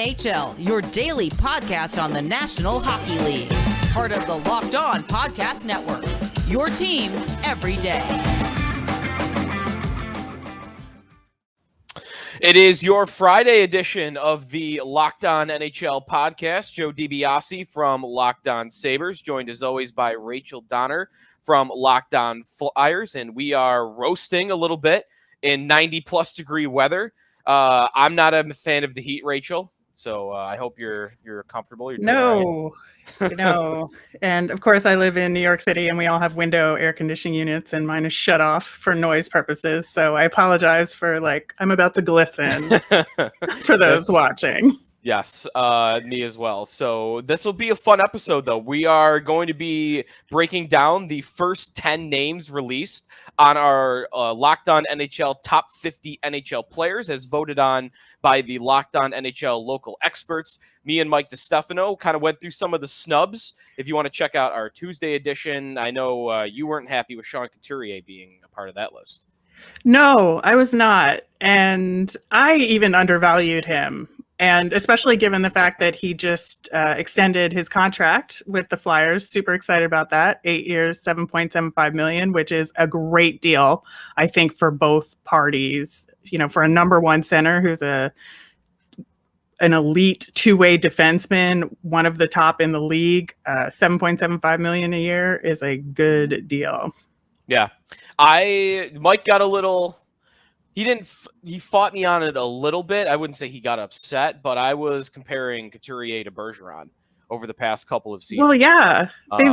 NHL, your daily podcast on the National Hockey League. Part of the Locked On Podcast Network, your team every day. It is your Friday edition of the Locked On NHL podcast. Joe DiBiase from Locked On Sabres, joined as always by Rachel Donner from Locked On Flyers, and we are roasting a little bit in 90-plus degree weather. I'm not a fan of the heat, Rachel, so I hope you're comfortable. You're No. And of course, I live in New York City, and we all have window air conditioning units, and mine is shut off for noise purposes. So I apologize for I'm about to glisten for those watching. Yes, me as well. So this will be a fun episode, though. We are going to be breaking down the first 10 names released on our Locked On NHL Top 50 NHL players as voted on by the Locked On NHL local experts. Me and Mike DiStefano kind of went through some of the snubs. If you want to check out our Tuesday edition, I know you weren't happy with Sean Couturier being a part of that list. No, I was not. And I even undervalued him. And especially given the fact that he just extended his contract with the Flyers. Super excited about that. 8 years, $7.75 million, which is a great deal, I think, for both parties. You know, for a number one center who's an elite two-way defenseman, one of the top in the league, $7.75 million a year is a good deal. Yeah. Mike got a little... He fought me on it a little bit. I wouldn't say he got upset, but I was comparing Couturier to Bergeron over the past couple of seasons. Well, yeah,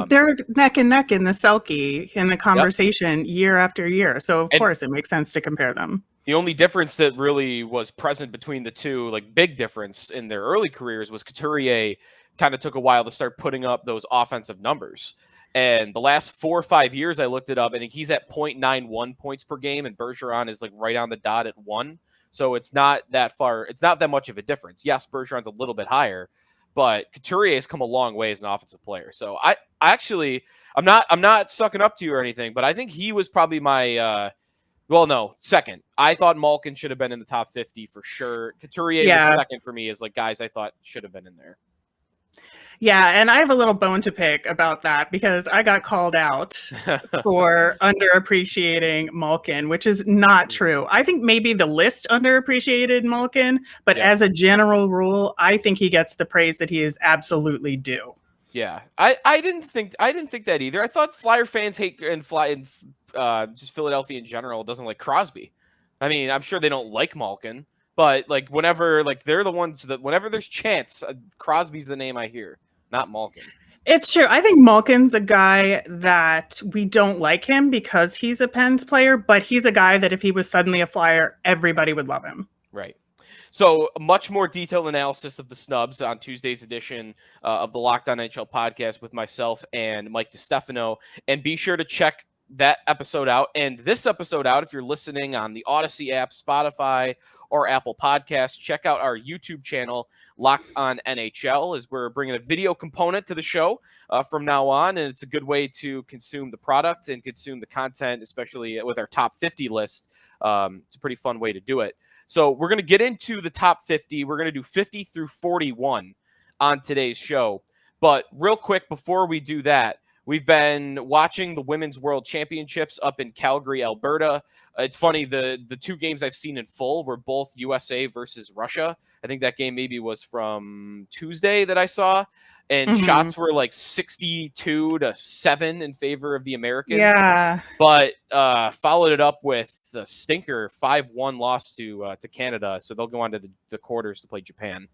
they're neck and neck in the Selke in the conversation year after year. So of course it makes sense to compare them. The only difference that really was present between the two, like big difference in their early careers, was Couturier kind of took a while to start putting up those offensive numbers. And the last 4 or 5 years, I looked it up. I think he's at 0.91 points per game, and Bergeron is like right on the dot at 1. So it's not that far. It's not that much of a difference. Yes, Bergeron's a little bit higher, but Couturier has come a long way as an offensive player. So I'm not sucking up to you or anything, but I think he was probably my second. I thought Malkin should have been in the top 50 for sure. Couturier was second for me as like guys I thought should have been in there. Yeah, and I have a little bone to pick about that because I got called out for underappreciating Malkin, which is not true. I think maybe the list underappreciated Malkin, but as a general rule, I think he gets the praise that he is absolutely due. Yeah, I didn't think that either. I thought Flyer fans hate just Philadelphia in general doesn't like Crosby. I mean, I'm sure they don't like Malkin, but like whenever they're the ones that whenever there's chance, Crosby's the name I hear. Not Malkin. It's true. I think Malkin's a guy that we don't like him because he's a Pens player, but he's a guy that if he was suddenly a Flyer, everybody would love him. Right. So much more detailed analysis of the snubs on Tuesday's edition of the Locked On NHL podcast with myself and Mike DiStefano. And be sure to check that episode out and this episode out if you're listening on the Odyssey app, Spotify, or Apple Podcasts. Check out our YouTube channel, Locked On NHL, as we're bringing a video component to the show from now on, and it's a good way to consume the product and consume the content, especially with our top 50 list. It's a pretty fun way to do it. So we're going to get into the top 50. We're going to do 50 through 41 on today's show. But real quick, before we do that, we've been watching the Women's World Championships up in Calgary, Alberta. It's funny, the two games I've seen in full were both USA versus Russia. I think that game maybe was from Tuesday that I saw. And shots were like 62-7 in favor of the Americans. Yeah. But followed it up with the stinker 5-1 loss to Canada. So they'll go on to the quarters to play Japan.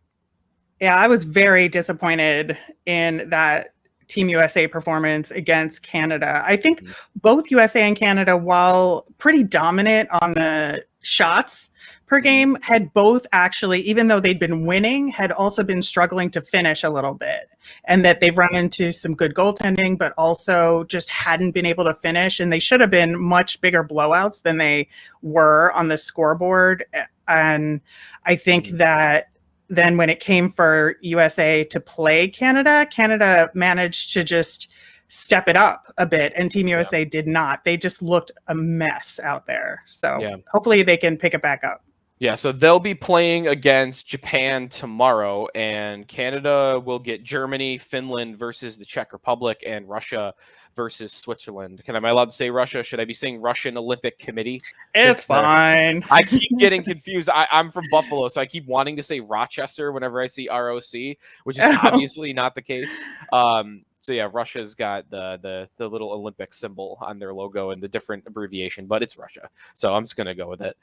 Yeah, I was very disappointed in that Team USA performance against Canada. I think both USA and Canada, while pretty dominant on the shots per game, had both actually, even though they'd been winning, had also been struggling to finish a little bit. And that they've run into some good goaltending, but also just hadn't been able to finish. And they should have been much bigger blowouts than they were on the scoreboard. And I think that then when it came for USA to play Canada, Canada managed to just step it up a bit, and Team USA did not. They just looked a mess out there. So hopefully they can pick it back up. Yeah, so they'll be playing against Japan tomorrow, and Canada will get Germany, Finland versus the Czech Republic, and Russia versus Switzerland. Am I allowed to say Russia? Should I be saying Russian Olympic Committee? It's fine. I keep getting confused. I'm from Buffalo, so I keep wanting to say Rochester whenever I see ROC, which is obviously not the case. So yeah, Russia's got the little Olympic symbol on their logo and the different abbreviation, but it's Russia. So I'm just gonna go with it.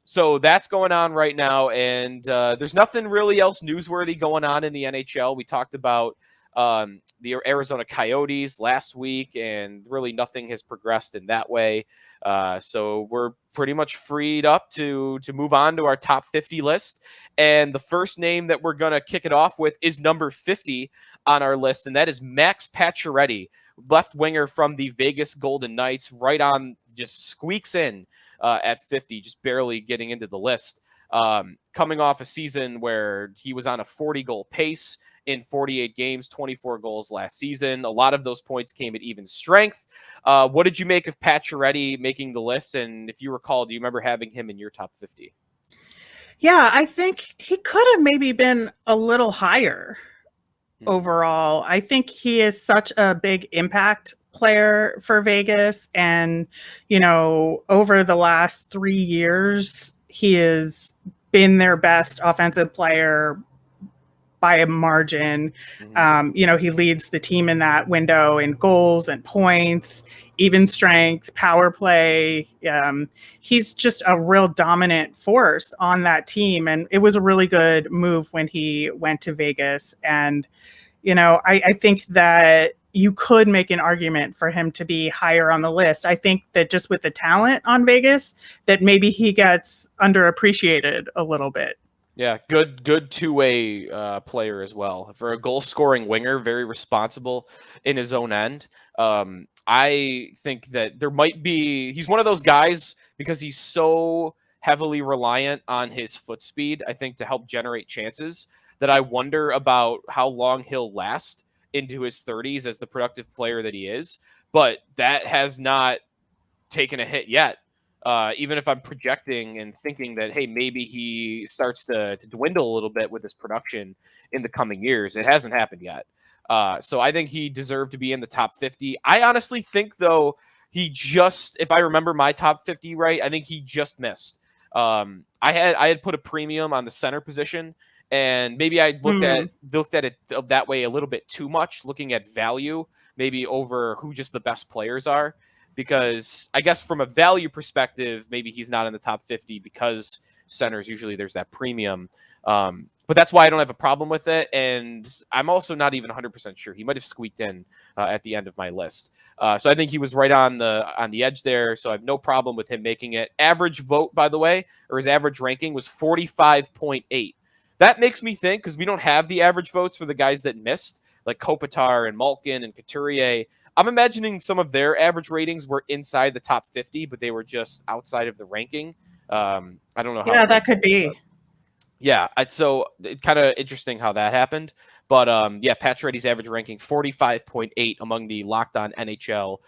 So that's going on right now, and there's nothing really else newsworthy going on in the NHL. We talked about the Arizona Coyotes last week, and really nothing has progressed in that way. So we're pretty much freed up to move on to our top 50 list. And the first name that we're going to kick it off with is number 50 on our list, and that is Max Pachuretti, left winger from the Vegas Golden Knights, right on, just squeaks in at 50, just barely getting into the list. Coming off a season where he was on a 40-goal pace in 48 games, 24 goals last season. A lot of those points came at even strength. What did you make of Pachuretti making the list? And if you recall, do you remember having him in your top 50? Yeah, I think he could have maybe been a little higher overall. I think he is such a big impact player for Vegas. And, over the last 3 years, he has been their best offensive player by a margin. He leads the team in that window in goals and points, even strength, power play. He's just a real dominant force on that team. And it was a really good move when he went to Vegas. And, I think that you could make an argument for him to be higher on the list. I think that just with the talent on Vegas, that maybe he gets underappreciated a little bit. Yeah, good two-way player as well. For a goal-scoring winger, very responsible in his own end. I think that he's one of those guys, because he's so heavily reliant on his foot speed, I think, to help generate chances, that I wonder about how long he'll last into his 30s as the productive player that he is. But that has not taken a hit yet. Even if I'm projecting and thinking that, hey, maybe he starts to dwindle a little bit with his production in the coming years, it hasn't happened yet. So I think he deserved to be in the top 50. I honestly think, though, if I remember my top 50 right, I think he just missed. I had put a premium on the center position, and maybe I looked at it that way a little bit too much, looking at value maybe over who just the best players are. Because I guess from a value perspective, maybe he's not in the top 50 because centers, usually there's that premium. But that's why I don't have a problem with it. And I'm also not even 100% sure. He might have squeaked in at the end of my list. So I think he was right on the edge there. So I have no problem with him making it. Average vote, by the way, or his average ranking was 45.8. That makes me think, because we don't have the average votes for the guys that missed, like Kopitar and Malkin and Couturier. I'm imagining some of their average ratings were inside the top 50, but they were just outside of the ranking. I don't know how. Yeah, that could be. Yeah, so it's kind of interesting how that happened. But Pachuretti's average ranking 45.8 among the Locked On NHL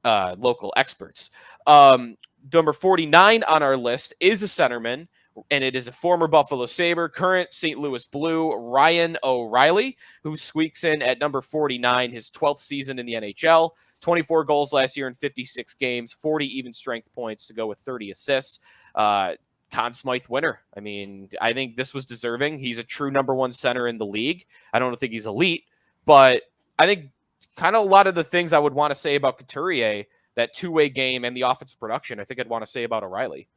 local experts. Number 49 on our list is a centerman, and it is a former Buffalo Sabre, current St. Louis Blue, Ryan O'Reilly, who squeaks in at number 49, his 12th season in the NHL, 24 goals last year in 56 games, 40 even strength points to go with 30 assists. Conn Smythe winner. I mean, I think this was deserving. He's a true number one center in the league. I don't think he's elite, but I think kind of a lot of the things I would want to say about Couturier, that two-way game and the offensive production, I think I'd want to say about O'Reilly.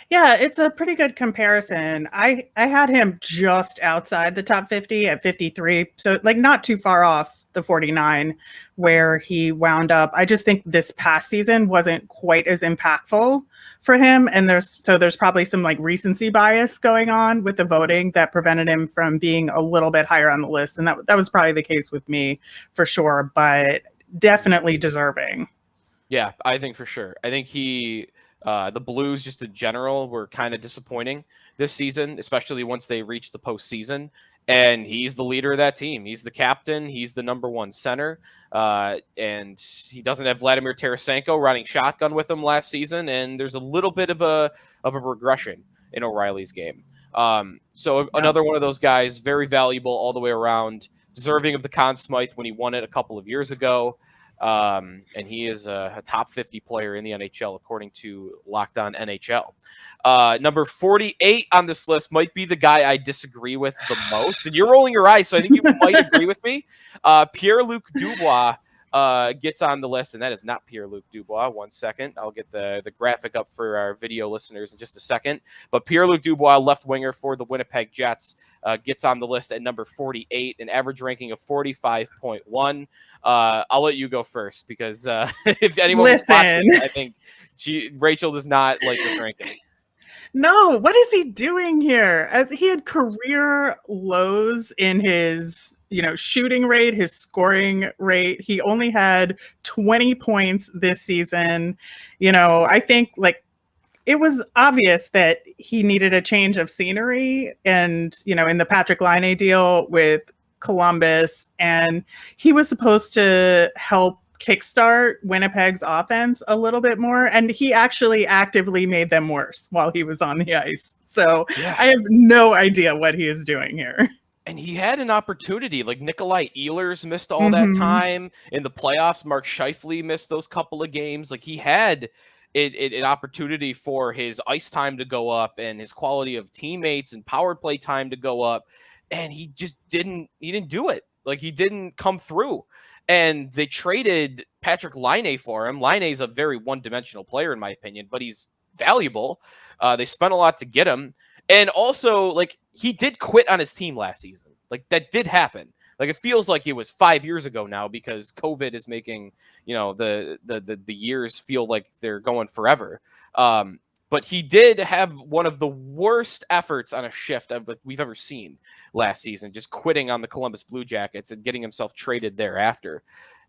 Yeah, it's a pretty good comparison. I had him just outside the top 50 at 53. So not too far off the 49 where he wound up. I just think this past season wasn't quite as impactful for him. And there's probably some recency bias going on with the voting that prevented him from being a little bit higher on the list. And that was probably the case with me for sure, but definitely deserving. Yeah, I think for sure. I think the Blues, just in general, were kind of disappointing this season, especially once they reached the postseason. And he's the leader of that team. He's the captain. He's the number one center. And he doesn't have Vladimir Tarasenko running shotgun with him last season. And there's a little bit of a regression in O'Reilly's game. So another one of those guys, very valuable all the way around, deserving of the Conn Smythe when he won it a couple of years ago. And he is a top 50 player in the NHL, according to Locked On NHL. Number 48 on this list might be the guy I disagree with the most. And you're rolling your eyes, so I think you might agree with me. Pierre-Luc Dubois gets on the list, and that is not Pierre-Luc Dubois. 1 second. I'll get the graphic up for our video listeners in just a second. But Pierre-Luc Dubois, left winger for the Winnipeg Jets, gets on the list at number 48, an average ranking of 45.1. I'll let you go first because if anyone was watching, I think Rachel does not like this ranking. No, what is he doing here? As he had career lows in his, shooting rate, his scoring rate. He only had 20 points this season. I think it was obvious that he needed a change of scenery, and in the Patrick Laine deal with Columbus, and he was supposed to help kickstart Winnipeg's offense a little bit more, and he actually actively made them worse while he was on the ice. So yeah. I have no idea what he is doing here. And he had an opportunity, like Nikolai Ehlers missed all that time in the playoffs. Mark Scheifele missed those couple of games. Like he had an opportunity for his ice time to go up and his quality of teammates and power play time to go up. And he just didn't do it. Like he didn't come through. And they traded Patrick Laine for him. Laine's a very one-dimensional player, in my opinion, but he's valuable. They spent a lot to get him. And also, he did quit on his team last season. That did happen. It feels like it was 5 years ago now because COVID is making, the years feel like they're going forever. But he did have one of the worst efforts on a shift we've ever seen last season, just quitting on the Columbus Blue Jackets and getting himself traded thereafter.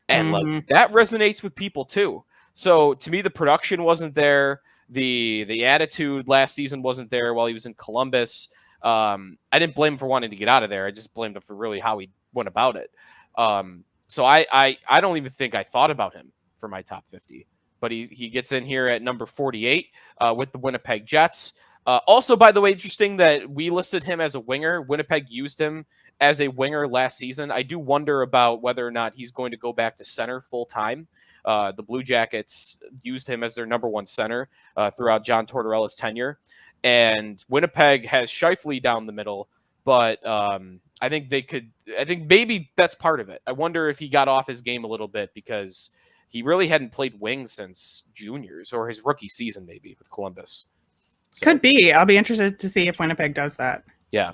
And that resonates with people too. So to me, the production wasn't there. The attitude last season wasn't there while he was in Columbus. I didn't blame him for wanting to get out of there. I just blamed him for really how he went about it. So I don't even think I thought about him for my top 50. But he gets in here at number 48 with the Winnipeg Jets. Also, by the way, interesting that we listed him as a winger. Winnipeg used him as a winger last season. I do wonder about whether or not he's going to go back to center full time. The Blue Jackets used him as their number one center throughout John Tortorella's tenure. And Winnipeg has Scheifele down the middle, but I think maybe that's part of it. I wonder if he got off his game a little bit because he really hadn't played wing since juniors or his rookie season, maybe with Columbus. So, could be. I'll be interested to see if Winnipeg does that. Yeah.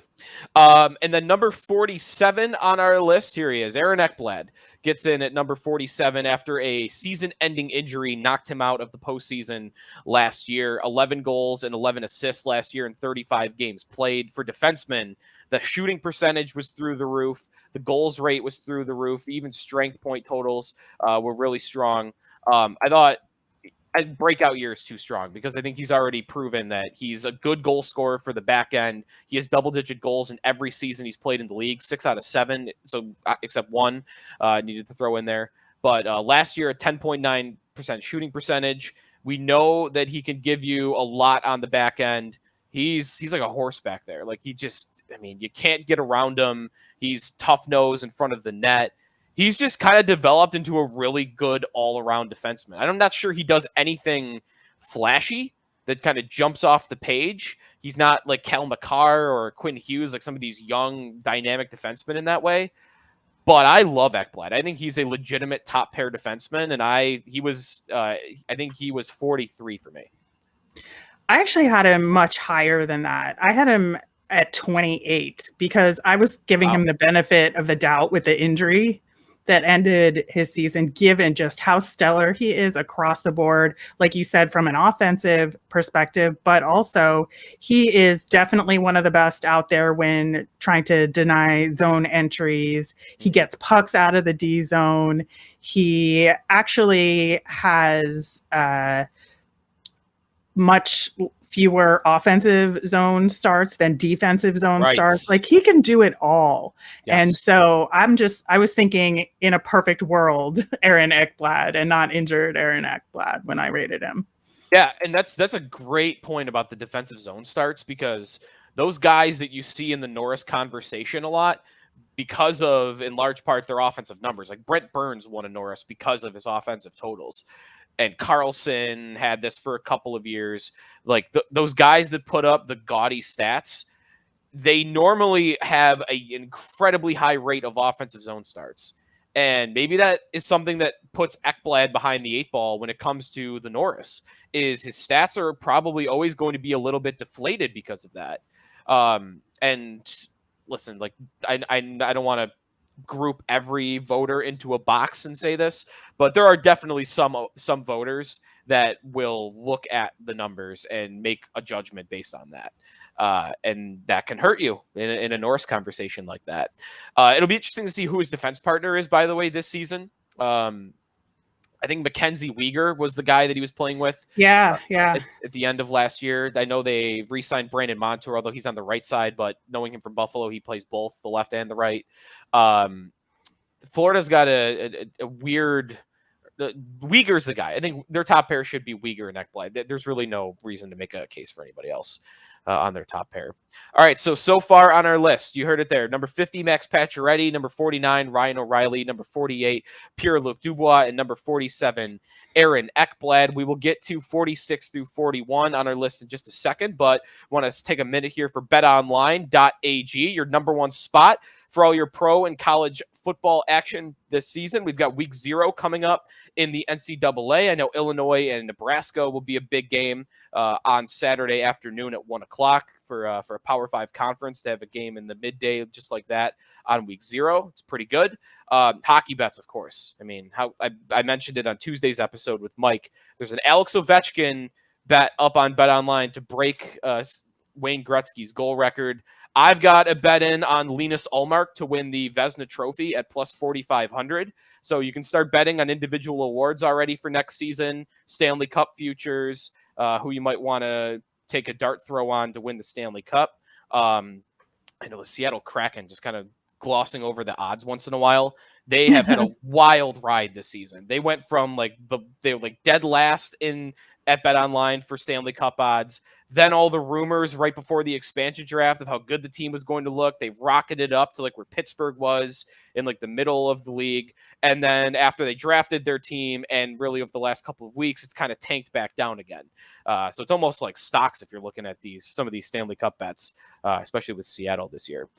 And then number 47 on our list, here he is. Aaron Ekblad gets in at number 47 after a season-ending injury knocked him out of the postseason last year. 11 goals and 11 assists last year in 35 games played. For defensemen, the shooting percentage was through the roof. The goals rate was through the roof. Even strength point totals were really strong. I thought breakout year is too strong because I think he's already proven that he's a good goal scorer for the back end. He has double-digit goals in every season he's played in the league, 6 out of 7, so except one needed to throw in there. But last year, a 10.9% shooting percentage. We know that he can give you a lot on the back end. He's like a horse back there. You can't get around him. He's tough nose in front of the net. He's just kind of developed into a really good all-around defenseman. I'm not sure he does anything flashy that kind of jumps off the page. He's not like Cal McCarr or Quinn Hughes, like some of these young, dynamic defensemen in that way. But I love Ekblad. I think he's a legitimate top-pair defenseman, and I think he was 43 for me. I actually had him much higher than that. I had him at 28 because I was giving him the benefit of the doubt with the injury that ended his season, given just how stellar he is across the board, like you said, from an offensive perspective, but also he is definitely one of the best out there when trying to deny zone entries. He gets pucks out of the D zone. He actually has much fewer offensive zone starts than defensive zone Right. starts. Like, he can do it all. Yes. And so I was thinking in a perfect world, Aaron Ekblad, and not injured Aaron Ekblad when I rated him. Yeah, and that's a great point about the defensive zone starts, because those guys that you see in the Norris conversation a lot, because of, in large part, their offensive numbers. Like Brent Burns won a Norris because of his offensive totals. And Carlson had this for a couple of years. Like those guys that put up the gaudy stats, they normally have an incredibly high rate of offensive zone starts. And maybe that is something that puts Ekblad behind the 8 ball when it comes to the Norris, is his stats are probably always going to be a little bit deflated because of that. And listen, like I don't want to group every voter into a box and say this, but there are definitely some voters that will look at the numbers and make a judgment based on that. And that can hurt you in a Norris conversation like that. It'll be interesting to see who his defense partner is, by the way, this season. I think Mackenzie Weegar was the guy that he was playing with. Yeah. At the end of last year. I know they re-signed Brandon Montour, although he's on the right side, but knowing him from Buffalo, he plays both the left and the right. Florida's got a weird... Weegar's the guy. I think their top pair should be Weegar and Ekblad. There's really no reason to make a case for anybody else on their top pair. All right, so far on our list, you heard it there. Number 50, Max Pachuretti. Number 49, Ryan O'Reilly. Number 48, Pierre luc-dubois. And number 47, Aaron Ekblad. We will get to 46 through 41 on our list in just a second, but want to take a minute here for betonline.ag, your number one spot for all your pro and college football action this season. We've got week 0 coming up in the NCAA. I know Illinois and Nebraska will be a big game on Saturday afternoon at 1 o'clock for a Power 5 conference to have a game in the midday just like that on week 0. It's pretty good. Hockey bets, of course. I mean, how I mentioned it on Tuesday's episode with Mike. There's an Alex Ovechkin bet up on BetOnline to break Wayne Gretzky's goal record. I've got a bet in on Linus Ullmark to win the Vezina Trophy at plus 4,500. So you can start betting on individual awards already for next season. Stanley Cup Futures, who you might want to take a dart throw on to win the Stanley Cup. I know the Seattle Kraken, just kind of glossing over the odds once in a while. They have had a wild ride this season. They went from they were dead last at BetOnline for Stanley Cup odds. Then all the rumors right before the expansion draft of how good the team was going to look, they've rocketed up to where Pittsburgh was in the middle of the league. And then after they drafted their team and really over the last couple of weeks, it's kind of tanked back down again. So it's almost like stocks if you're looking at some of these Stanley Cup bets, especially with Seattle this year.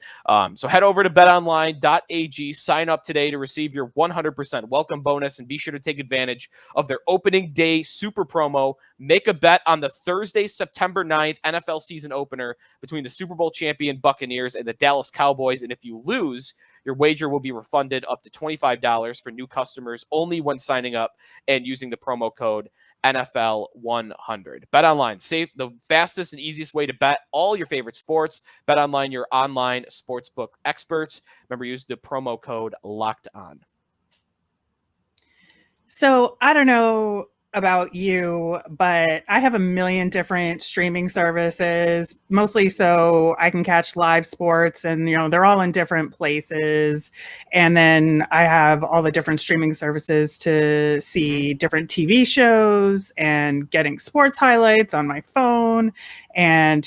So head over to betonline.ag, sign up today to receive your 100% welcome bonus, and be sure to take advantage of their opening day super promo. Make a bet on the Thursday, September 9th NFL season opener between the Super Bowl champion Buccaneers and the Dallas Cowboys. And if you lose, your wager will be refunded up to $25 for new customers only when signing up and using the promo code NFL100. BetOnline, the fastest and easiest way to bet all your favorite sports. BetOnline, your online sportsbook experts. Remember, use the promo code LOCKEDON. So I don't know about you, but I have a million different streaming services, mostly so I can catch live sports, and they're all in different places. And then I have all the different streaming services to see different TV shows and getting sports highlights on my phone and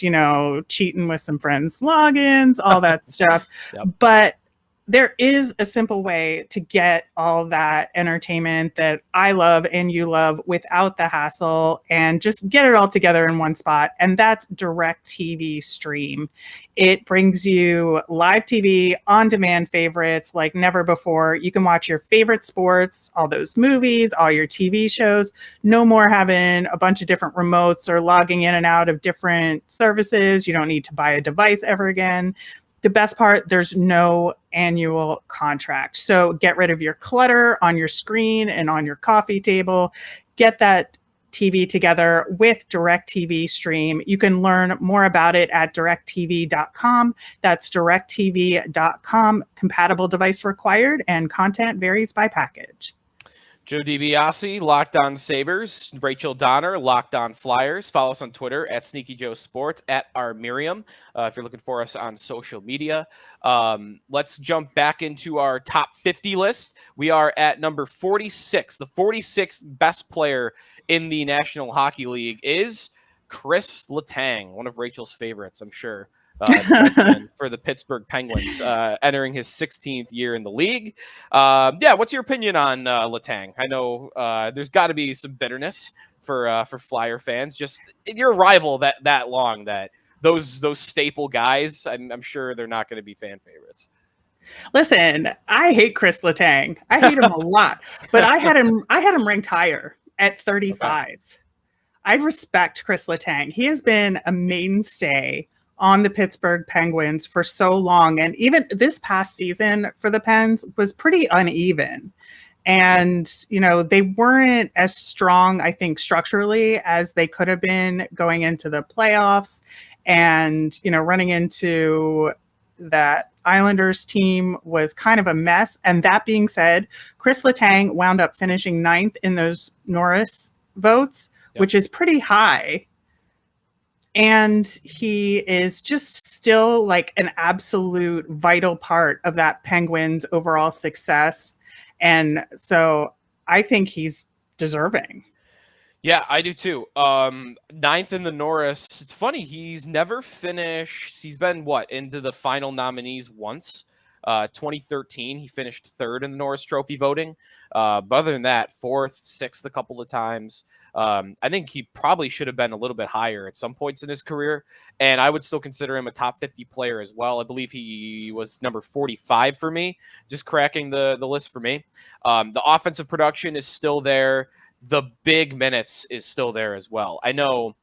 cheating with some friends' logins, all that stuff. Yep. But there is a simple way to get all that entertainment that I love and you love without the hassle, and just get it all together in one spot. And that's DirecTV Stream. It brings you live TV, on-demand favorites like never before. You can watch your favorite sports, all those movies, all your TV shows. No more having a bunch of different remotes or logging in and out of different services. You don't need to buy a device ever again. The best part, there's no annual contract. So get rid of your clutter on your screen and on your coffee table. Get that TV together with DirecTV Stream. You can learn more about it at directtv.com. That's directtv.com. Compatible device required, and content varies by package. Joe DiBiase, Locked On Sabres. Rachel Donner, Locked On Flyers. Follow us on Twitter at Sneaky Joe Sports, at our Miriam, if you're looking for us on social media. Let's jump back into our top 50 list. We are at number 46. The 46th best player in the National Hockey League is Chris Letang, one of Rachel's favorites, I'm sure. For the Pittsburgh Penguins, entering his 16th year in the league. What's your opinion on Letang? I know there's got to be some bitterness for Flyer fans. Just your rival that long, that those staple guys. I'm sure they're not going to be fan favorites. Listen, I hate Chris Letang. I hate him a lot, but I had him ranked higher at 35. Okay. I respect Chris Letang. He has been a mainstay on the Pittsburgh Penguins for so long. And even this past season for the Pens was pretty uneven. And, they weren't as strong, I think, structurally as they could have been going into the playoffs. And, running into that Islanders team was kind of a mess. And that being said, Chris Letang wound up finishing 9th in those Norris votes, which is pretty high. And he is just still like an absolute vital part of that Penguins' overall success. And so I think he's deserving. Yeah, I do too. 9th in the Norris. It's funny, he's never finished. He's been into the final nominees once. 2013, he finished 3rd in the Norris Trophy voting. But other than that, 4th, 6th a couple of times. I think he probably should have been a little bit higher at some points in his career, and I would still consider him a top 50 player as well. I believe he was number 45 for me, just cracking the list for me. The offensive production is still there. The big minutes is still there as well. I know,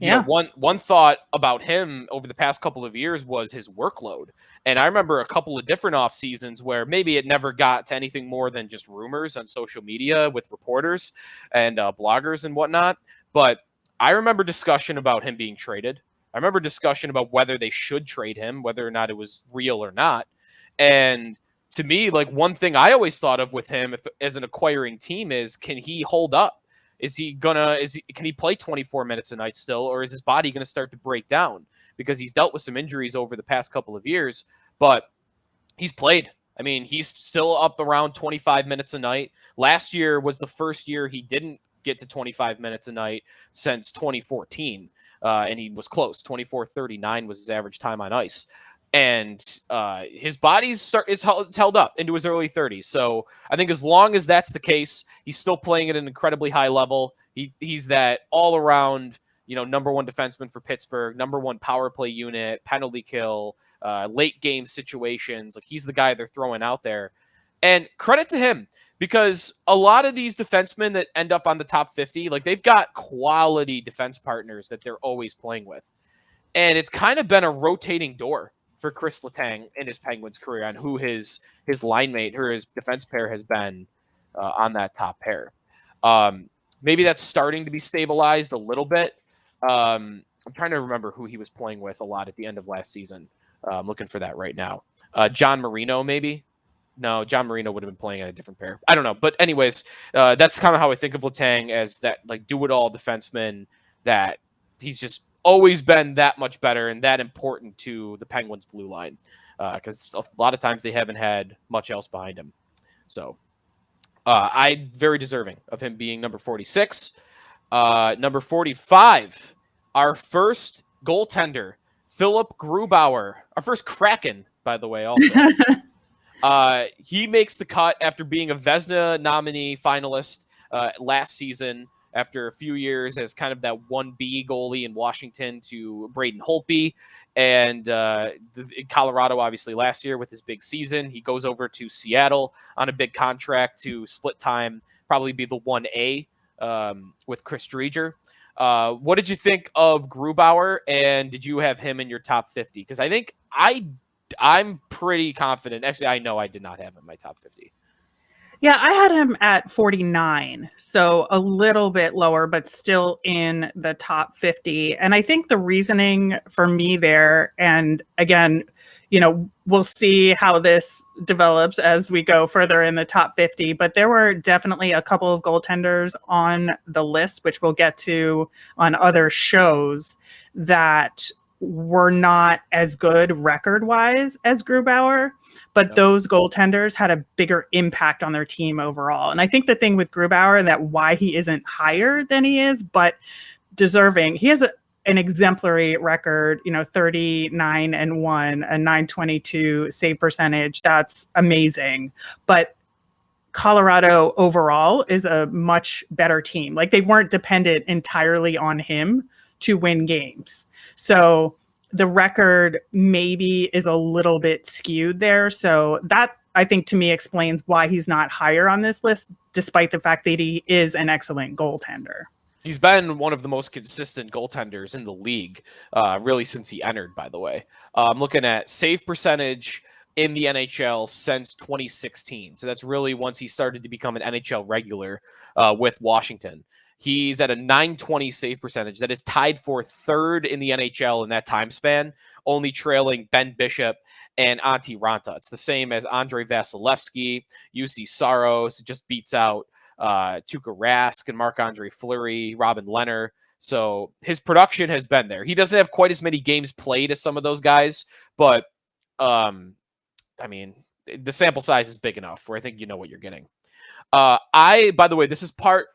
one thought about him over the past couple of years was his workload. And I remember a couple of different off seasons where maybe it never got to anything more than just rumors on social media with reporters and bloggers and whatnot. But I remember discussion about him being traded. I remember discussion about whether they should trade him, whether or not it was real or not. And to me, like, one thing I always thought of with him as an acquiring team is, can he hold up? Can he play 24 minutes a night still, or is his body going to start to break down? Because he's dealt with some injuries over the past couple of years, but he's played. I mean, he's still up around 25 minutes a night. Last year was the first year he didn't get to 25 minutes a night since 2014, and he was close. 24:39 was his average time on ice. And his body's held up into his early 30s. So I think as long as that's the case, he's still playing at an incredibly high level. He's that all-around, number one defenseman for Pittsburgh, number one power play unit, penalty kill, late game situations. Like, he's the guy they're throwing out there. And credit to him, because a lot of these defensemen that end up on the top 50, like, they've got quality defense partners that they're always playing with. And it's kind of been a rotating door for Chris Letang in his Penguins career on who his line mate or his defense pair has been on that top pair. Maybe that's starting to be stabilized a little bit. I'm trying to remember who he was playing with a lot at the end of last season. I'm looking for that right now. John Marino, maybe? No, John Marino would have been playing on a different pair. I don't know. But anyways, that's kind of how I think of Letang, as that, like, do-it-all defenseman that he's just always been that much better and that important to the Penguins' blue line, because a lot of times they haven't had much else behind him. So I'm very deserving of him being number 46. Number 45, our first goaltender, Philip Grubauer, our first Kraken, by the way, also. He makes the cut after being a Vezina nominee finalist last season, after a few years as kind of that 1B goalie in Washington to Braden Holtby, and in Colorado, obviously, last year with his big season. He goes over to Seattle on a big contract to split time, probably be the 1A with Chris Driedger. What did you think of Grubauer, and did you have him in your top 50? Because I think I'm pretty confident. Actually, I know I did not have him in my top 50. Yeah, I had him at 49, so a little bit lower, but still in the top 50. And I think the reasoning for me there, and again, we'll see how this develops as we go further in the top 50. But there were definitely a couple of goaltenders on the list, which we'll get to on other shows, that were not as good record-wise as Grubauer, but those goaltenders had a bigger impact on their team overall. And I think the thing with Grubauer, that why he isn't higher than he is, but deserving, he has an exemplary record, 39-1, a 922 save percentage. That's amazing. But Colorado overall is a much better team. Like, they weren't dependent entirely on him to win games. So the record maybe is a little bit skewed there. So that, I think, to me, explains why he's not higher on this list, despite the fact that he is an excellent goaltender. He's been one of the most consistent goaltenders in the league, really, since he entered, by the way. I'm looking at save percentage in the NHL since 2016. So that's really once he started to become an NHL regular with Washington. He's at a 920 save percentage. That is tied for third in the NHL in that time span, only trailing Ben Bishop and Antti Ranta. It's the same as Andrei Vasilevsky, UC Saros. It just beats out Tuukka Rask and Marc-Andre Fleury, Robin Lehner. So his production has been there. He doesn't have quite as many games played as some of those guys, but I mean, the sample size is big enough where I think you know what you're getting. By the way,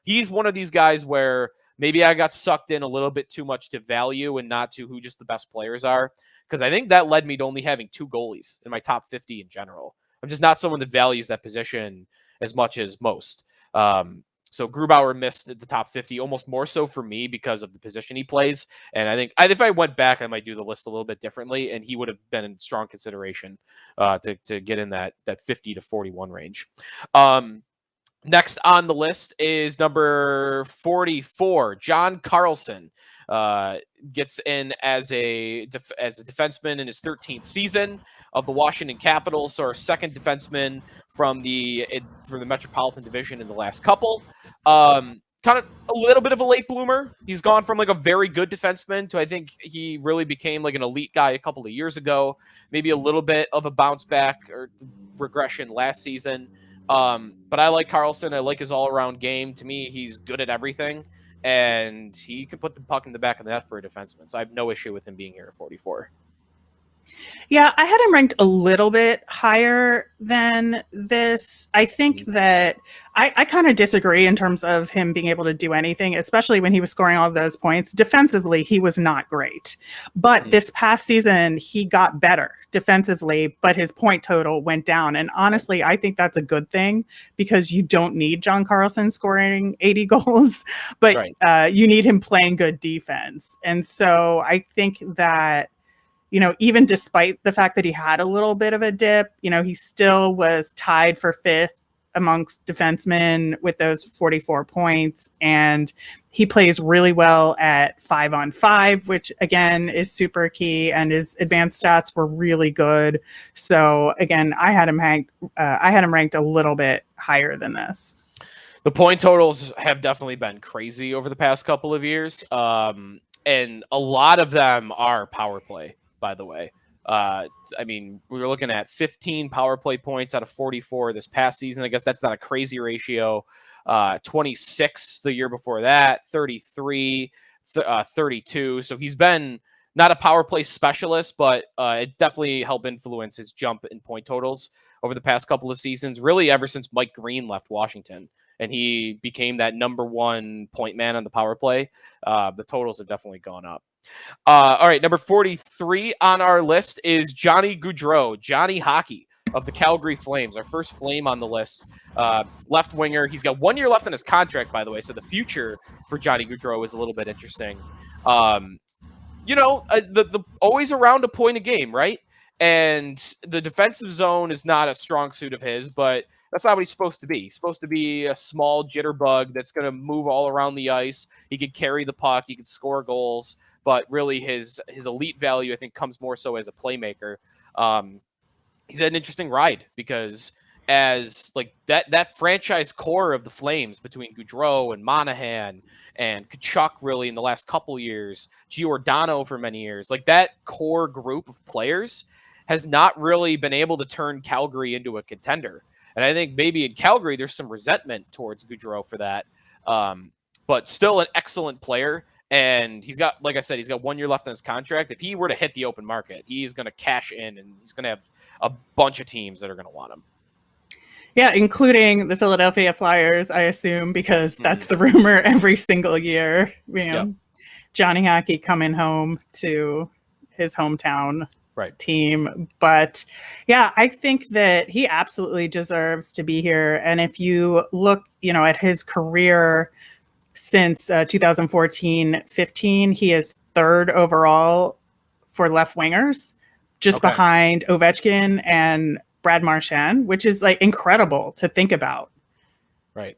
he's one of these guys where maybe I got sucked in a little bit too much to value and not to who just the best players are. Because I think that led me to only having 2 goalies in my top 50 in general. I'm just not someone that values that position as much as most. So Grubauer missed the top 50 almost more so for me because of the position he plays. And I think if I went back, I might do the list a little bit differently, and he would have been in strong consideration to get in that 50 to 41 range. Next on the list is number 44, John Carlson. Gets in as a defenseman in his 13th season of the Washington Capitals, so our second defenseman from the Metropolitan Division in the last couple. Kind of a little bit of a late bloomer. He's gone from like a very good defenseman to, I think he really became like an elite guy a couple of years ago. Maybe a little bit of a bounce back or regression last season. But I like Carlson. I like his all-around game. To me, he's good at everything, and he can put the puck in the back of the net for a defenseman. So I have no issue with him being here at 44. Yeah, I had him ranked a little bit higher than this. I think that I kind of disagree in terms of him being able to do anything, especially when he was scoring all of those points. Defensively, he was not great. But this past season, he got better defensively, but his point total went down. And honestly, I think that's a good thing because you don't need John Carlson scoring 80 goals, but you need him playing good defense. And so I think that, even despite the fact that he had a little bit of a dip, he still was tied for 5th amongst defensemen with those 44 points. And he plays really well at 5-on-5, which again is super key. And his advanced stats were really good. So again, I had him ranked a little bit higher than this. The point totals have definitely been crazy over the past couple of years. And a lot of them are power play, by the way. We were looking at 15 power play points out of 44 this past season. I guess that's not a crazy ratio. 26 the year before that, 33, 32. So he's been not a power play specialist, but it's definitely helped influence his jump in point totals over the past couple of seasons, really ever since Mike Green left Washington and he became that number 1 point man on the power play. The totals have definitely gone up. All right, number 43 on our list is Johnny Goudreau, Johnny Hockey of the Calgary Flames, our first Flame on the list. Left winger. He's got 1 year left on his contract, by the way, so the future for Johnny Goudreau is a little bit interesting. The always around a point a game, right? And the defensive zone is not a strong suit of his, but that's not what he's supposed to be. He's supposed to be a small jitterbug that's going to move all around the ice. He could carry the puck. He could score goals. But really his elite value, I think, comes more so as a playmaker. He's had an interesting ride because as like that franchise core of the Flames between Goudreau and Monahan and Tkachuk really in the last couple years, Giordano for many years, like that core group of players has not really been able to turn Calgary into a contender. And I think maybe in Calgary, there's some resentment towards Goudreau for that. But still an excellent player. And he's got, like I said, he's got 1 year left on his contract. If he were to hit the open market, he's going to cash in, and he's going to have a bunch of teams that are going to want him. Yeah, including the Philadelphia Flyers, I assume, because that's the rumor every single year. Johnny Hockey coming home to his hometown team. But yeah, I think that he absolutely deserves to be here. And if you look, at his career since 2014-15, he is third overall for left wingers, just behind Ovechkin and Brad Marchand, which is like incredible to think about. Right.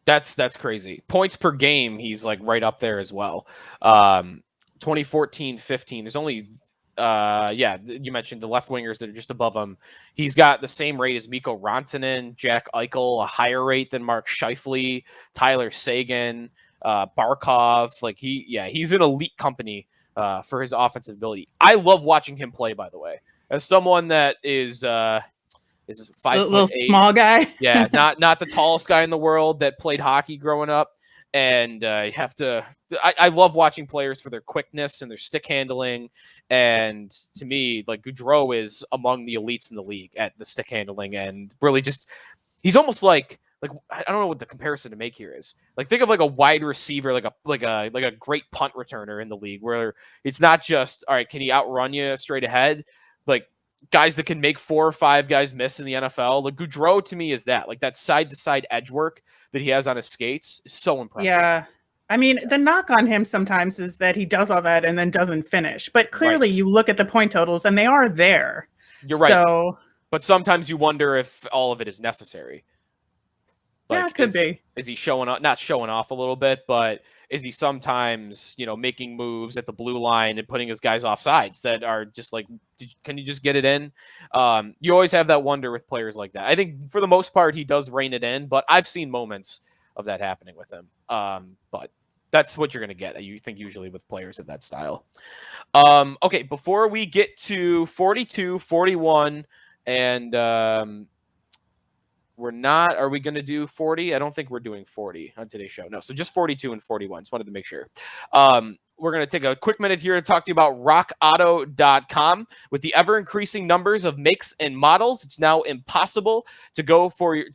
That's crazy. Points per game, he's like right up there as well. 2014-15, there's only you mentioned the left wingers that are just above him. He's got the same rate as Mikko Rantanen, Jack Eichel, a higher rate than Mark Scheifele, Tyler Seguin, Barkov. Like he's an elite company for his offensive ability. I love watching him play, by the way, as someone that is 5'8", little small guy. Yeah, not the tallest guy in the world that played hockey growing up. And you have to. I love watching players for their quickness and their stick handling. And to me, like Goudreau is among the elites in the league at the stick handling, and really just he's almost like I don't know what the comparison to make here is. Like think of like a wide receiver, like a great punt returner in the league, where it's not just all right, can he outrun you straight ahead? Like guys that can make 4 or 5 guys miss in the NFL. Like Goudreau to me is that, like that side to side edge work that he has on his skates is so impressive. Yeah. I mean, the knock on him sometimes is that he does all that and then doesn't finish. But clearly you look at the point totals and they are there. You're right. But sometimes you wonder if all of it is necessary. Like, it could be. Is he not showing off a little bit, but is he sometimes, making moves at the blue line and putting his guys off sides that are just like, can you just get it in? You always have that wonder with players like that. I think for the most part, he does rein it in, but I've seen moments of that happening with him. But that's what you're going to get, you think, usually with players of that style. Okay, before we get to 42, 41, and are we going to do 40? I don't think we're doing 40 on today's show. No, so just 42 and 41. Just wanted to make sure. We're going to take a quick minute here to talk to you about rockauto.com. With the ever-increasing numbers of makes and models, it's now impossible to go for your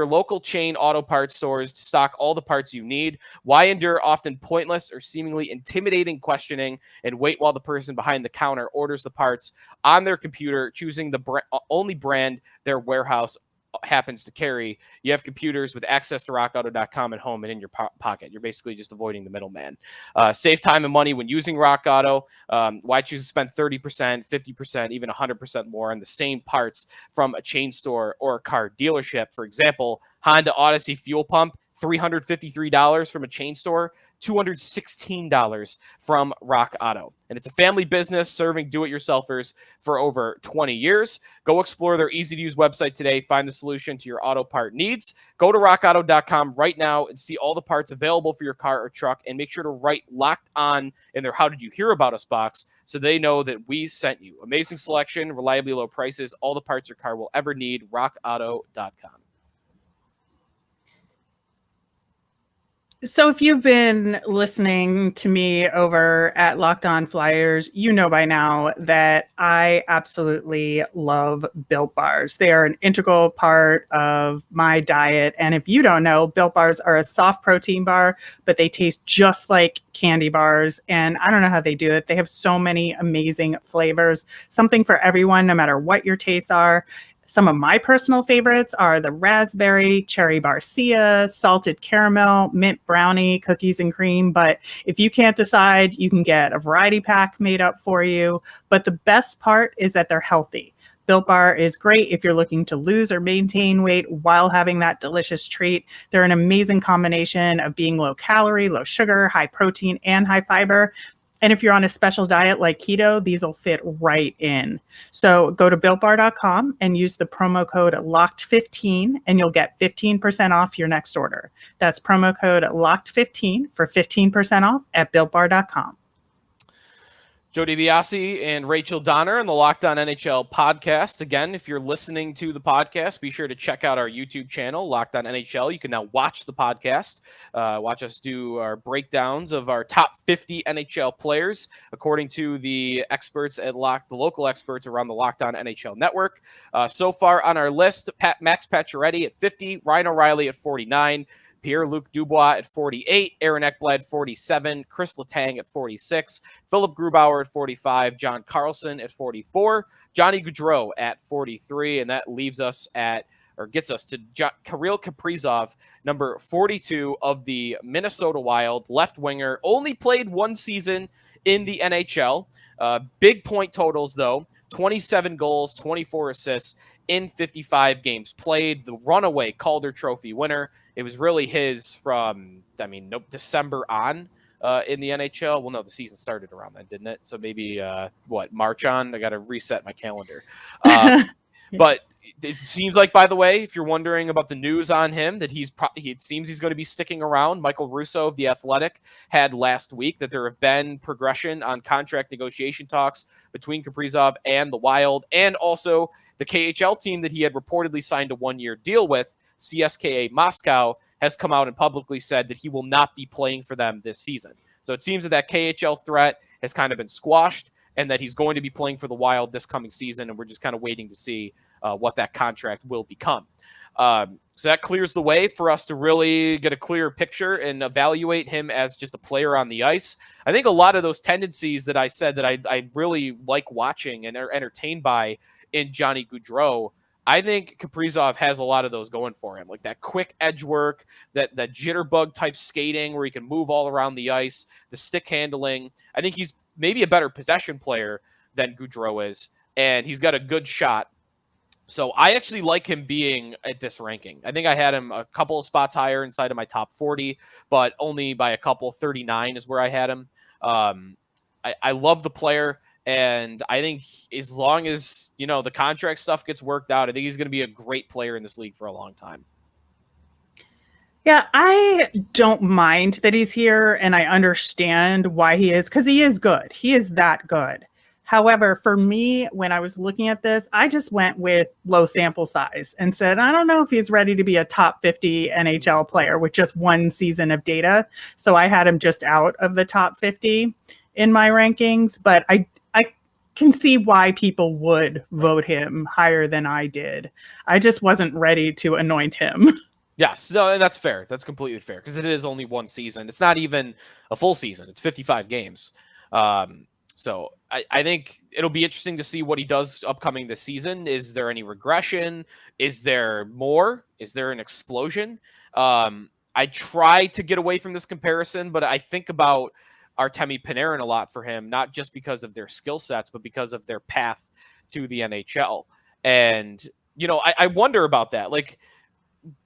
local chain auto parts stores to stock all the parts you need. Why endure often pointless or seemingly intimidating questioning and wait while the person behind the counter orders the parts on their computer, choosing the only brand their warehouse happens to carry? You have computers with access to rockauto.com at home and in your pocket. You're basically just avoiding the middleman. Save time and money when using Rock Auto. Why choose to spend 30%, 50%, even 100% more on the same parts from a chain store or a car dealership? For example, Honda Odyssey fuel pump, $353 from a chain store, $216 from Rock Auto. And it's a family business serving do-it-yourselfers for over 20 years. Go explore their easy-to-use website today. Find the solution to your auto part needs. Go to rockauto.com right now and see all the parts available for your car or truck, and make sure to write Locked On in their How Did You Hear About Us box so they know that we sent you. Amazing selection, reliably low prices, all the parts your car will ever need. rockauto.com. So if you've been listening to me over at Locked On Flyers, you know by now that I absolutely love Built Bars. They are an integral part of my diet. And if you don't know, Built Bars are a soft protein bar, but they taste just like candy bars. And I don't know how they do it. They have so many amazing flavors, something for everyone, no matter what your tastes are. Some of my personal favorites are the raspberry, cherry barcia, salted caramel, mint brownie, cookies and cream. But if you can't decide, you can get a variety pack made up for you. But the best part is that they're healthy. Built Bar is great if you're looking to lose or maintain weight while having that delicious treat. They're an amazing combination of being low calorie, low sugar, high protein, and high fiber. And if you're on a special diet like keto, these will fit right in. So go to BuiltBar.com and use the promo code LOCKED15 and you'll get 15% off your next order. That's promo code LOCKED15 for 15% off at BuiltBar.com. Joe DiBiase and Rachel Donner on the Locked On NHL podcast. Again, if you're listening to the podcast, be sure to check out our YouTube channel, Locked On NHL. You can now watch the podcast, watch us do our breakdowns of our top 50 NHL players, according to the experts at the local experts around the Locked On NHL network. So far on our list, Max Pachuretti at 50, Ryan O'Reilly at 49, Pierre luc-dubois at 48, Aaron Ekblad 47, Chris Letang at 46, Philip Grubauer at 45, John Carlson at 44, Johnny Goudreau at 43, and that leaves us at, or gets us to Kirill Kaprizov, number 42 of the Minnesota Wild, left winger, only played one season in the NHL. Big point totals though, 27 goals, 24 assists in 55 games played, the runaway Calder Trophy winner. It was really his from, December on in the NHL. Well, no, the season started around then, didn't it? So maybe, March on? I got to reset my calendar. But it seems like, by the way, if you're wondering about the news on him, that it seems he's going to be sticking around. Michael Russo of The Athletic had last week that there have been progression on contract negotiation talks between Kaprizov and the Wild, and also the KHL team that he had reportedly signed a one-year deal with, CSKA Moscow, has come out and publicly said that he will not be playing for them this season. So it seems that KHL threat has kind of been squashed and that he's going to be playing for the Wild this coming season, and we're just kind of waiting to see what that contract will become. So that clears the way for us to really get a clearer picture and evaluate him as just a player on the ice. I think a lot of those tendencies that I said that I really like watching and are entertained by in Johnny Goudreau, I think Kaprizov has a lot of those going for him, like that quick edge work, that jitterbug type skating where he can move all around the ice, the stick handling. I think he's maybe a better possession player than Goudreau is, and he's got a good shot. So I actually like him being at this ranking. I think I had him a couple of spots higher inside of my top 40, but only by a couple. 39 is where I had him. I love the player. And I think as long as, the contract stuff gets worked out, I think he's going to be a great player in this league for a long time. Yeah, I don't mind that he's here, and I understand why he is, because he is good. He is that good. However, for me, when I was looking at this, I just went with low sample size and said, I don't know if he's ready to be a top 50 NHL player with just one season of data. So I had him just out of the top 50 in my rankings, but I can see why people would vote him higher than I did. I just wasn't ready to anoint him. Yes, no, and that's fair. That's completely fair because it is only one season. It's not even a full season. It's 55 games. So I think it'll be interesting to see what he does upcoming this season. Is there any regression? Is there more? Is there an explosion? I try to get away from this comparison, but I think about Artemi Panarin a lot for him, not just because of their skill sets, but because of their path to the NHL. And, I wonder about that. Like,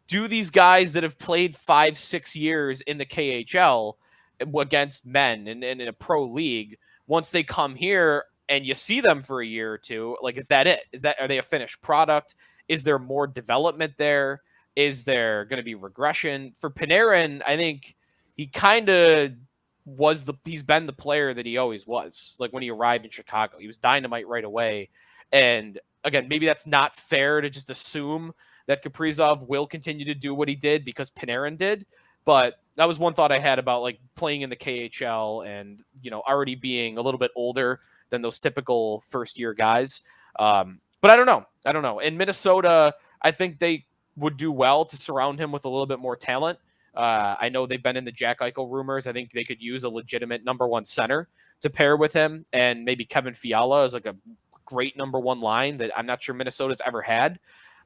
do these guys that have played 5-6 years in the KHL against men and in a pro league, once they come here and you see them for a year or two, like, is that it? Are they a finished product? Is there more development there? Is there going to be regression? For Panarin, I think he kind of he's been the player that he always was. Like when he arrived in Chicago, he was dynamite right away. And again, maybe that's not fair to just assume that Kaprizov will continue to do what he did because Panarin did. But that was one thought I had about like playing in the KHL and, already being a little bit older than those typical first year guys. But I don't know. In Minnesota, I think they would do well to surround him with a little bit more talent. I know they've been in the Jack Eichel rumors. I think they could use a legitimate number one center to pair with him, and maybe Kevin Fiala is like a great number one line that I'm not sure Minnesota's ever had.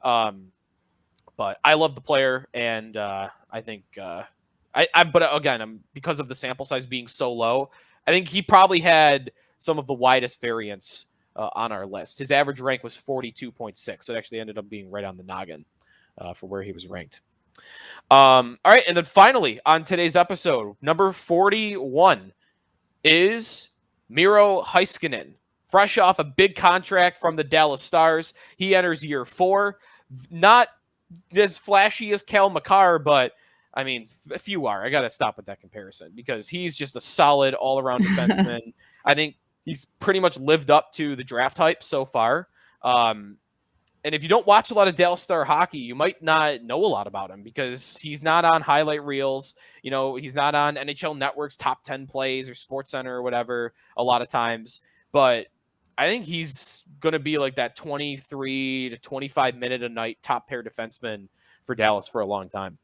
But I love the player, and I think but again, because of the sample size being so low, I think he probably had some of the widest variance on our list. His average rank was 42.6, so it actually ended up being right on the noggin for where he was ranked. All right, and then finally on today's episode, number 41 is Miro Heiskanen, fresh off a big contract from the Dallas Stars. He enters year 4, not as flashy as Cal Makar, but I mean, a few are. I got to stop with that comparison because he's just a solid all-around defenseman. I think he's pretty much lived up to the draft hype so far. And if you don't watch a lot of Dallas Star hockey, you might not know a lot about him because he's not on highlight reels. He's not on NHL Network's top 10 plays or SportsCenter or whatever a lot of times. But I think he's going to be like that 23 to 25 minute a night top pair defenseman for Dallas for a long time.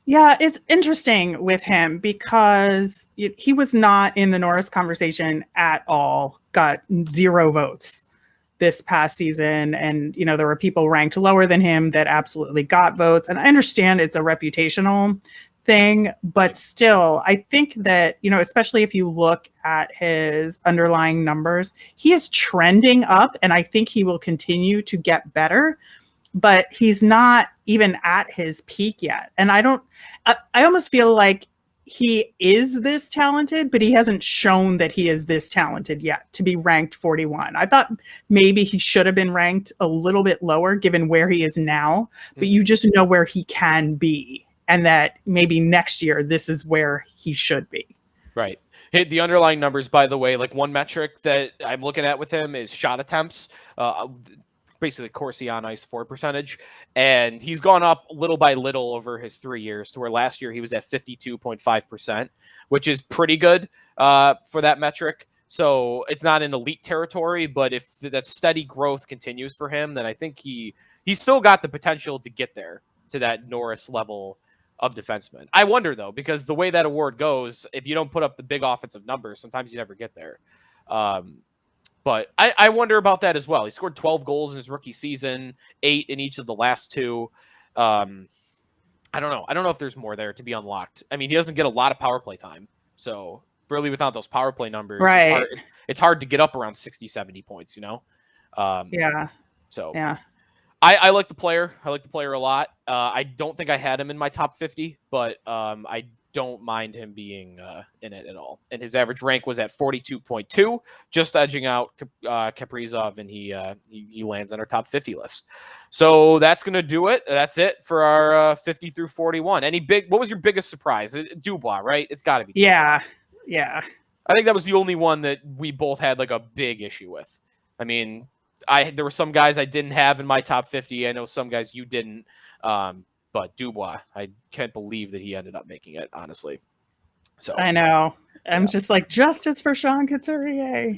Yeah, it's interesting with him because he was not in the Norris conversation at all, got 0 votes this past season. And, there were people ranked lower than him that absolutely got votes. And I understand it's a reputational thing, but still, I think that, especially if you look at his underlying numbers, he is trending up and I think he will continue to get better, but he's not even at his peak yet. And I almost feel like he is this talented, but he hasn't shown that he is this talented yet to be ranked 41. I thought maybe he should have been ranked a little bit lower given where he is now, but you just know where he can be and that maybe next year this is where he should be. Right. The underlying numbers, by the way, like one metric that I'm looking at with him is shot attempts. Basically Corsi on ice for percentage, and he's gone up little by little over his 3 years to where last year he was at 52.5%, which is pretty good for that metric. So it's not in elite territory, but if that steady growth continues for him, then I think he's still got the potential to get there to that Norris level of defenseman. I wonder though, because the way that award goes, if you don't put up the big offensive numbers, sometimes you never get there. But I wonder about that as well. He scored 12 goals in his rookie season, 8 in each of the last 2. I don't know. I don't know if there's more there to be unlocked. I mean, he doesn't get a lot of power play time. So really without those power play numbers, right, it's hard to get up around 60, 70 points, Yeah. So yeah. I like the player. I like the player a lot. I don't think I had him in my top 50, but I don't mind him being in it at all. And his average rank was at 42.2, just edging out Kaprizov, and he lands on our top 50 list. So that's going to do it. That's it for our 50 through 41. What was your biggest surprise? Dubois, right? It's got to be Dubois. Yeah. I think that was the only one that we both had like a big issue with. I mean, there were some guys I didn't have in my top 50. I know some guys you didn't. But Dubois, I can't believe that he ended up making it, honestly. So I know. I'm just like, justice for Sean Couturier.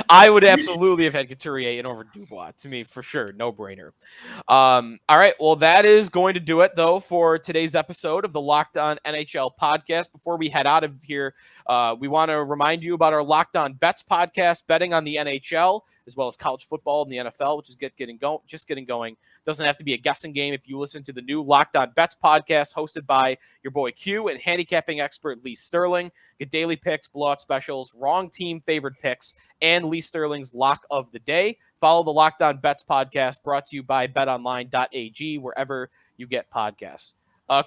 I would absolutely have had Couturier in over Dubois. To me, for sure. No brainer. All right. Well, that is going to do it, though, for today's episode of the Locked On NHL podcast. Before we head out of here, we want to remind you about our Locked On Bets podcast, betting on the NHL, as well as college football and the NFL, which is just getting going. Doesn't have to be a guessing game if you listen to the new Locked On Bets podcast hosted by your boy Q and handicapping expert Lee Sterling. Get daily picks, blowout specials, wrong team favored picks, and Lee Sterling's lock of the day. Follow the Locked On Bets podcast brought to you by betonline.ag, wherever you get podcasts.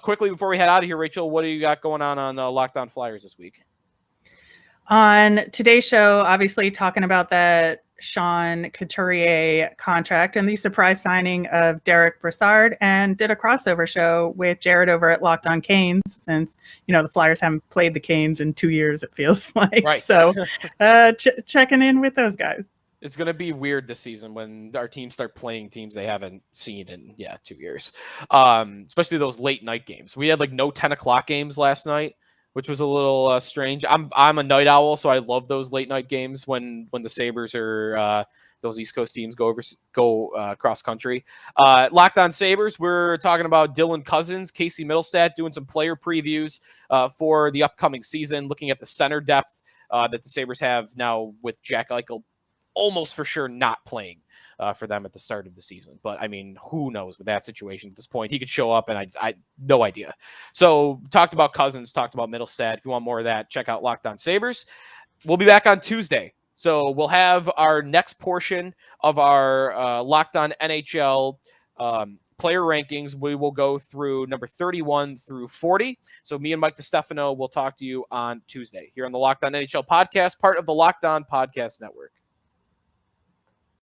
Quickly, before we head out of here, Rachel, what do you got going on Locked On Flyers this week? On today's show, obviously talking about that Sean Couturier contract and the surprise signing of Derek Brassard, and did a crossover show with Jared over at Locked On Canes, since the Flyers haven't played the Canes in 2 years, it feels like. Right. So checking in with those guys. It's going to be weird this season when our teams start playing teams they haven't seen in 2 years, especially those late night games. We had like no 10 o'clock games last night, which was a little strange. I'm a night owl, so I love those late night games when the Sabres or those East Coast teams go cross country. Locked On Sabres, we're talking about Dylan Cousins, Casey Middlestat, doing some player previews for the upcoming season, looking at the center depth that the Sabres have now with Jack Eichel almost for sure not playing for them at the start of the season. But I mean, who knows with that situation at this point? He could show up and I no idea. So talked about Cousins, talked about Middlestat. If you want more of that, check out Locked On Sabres. We'll be back on Tuesday. So we'll have our next portion of our Locked On NHL player rankings. We will go through number 31 through 40. So me and Mike DiStefano will talk to you on Tuesday here on the Locked On NHL podcast, part of the Locked On Podcast Network.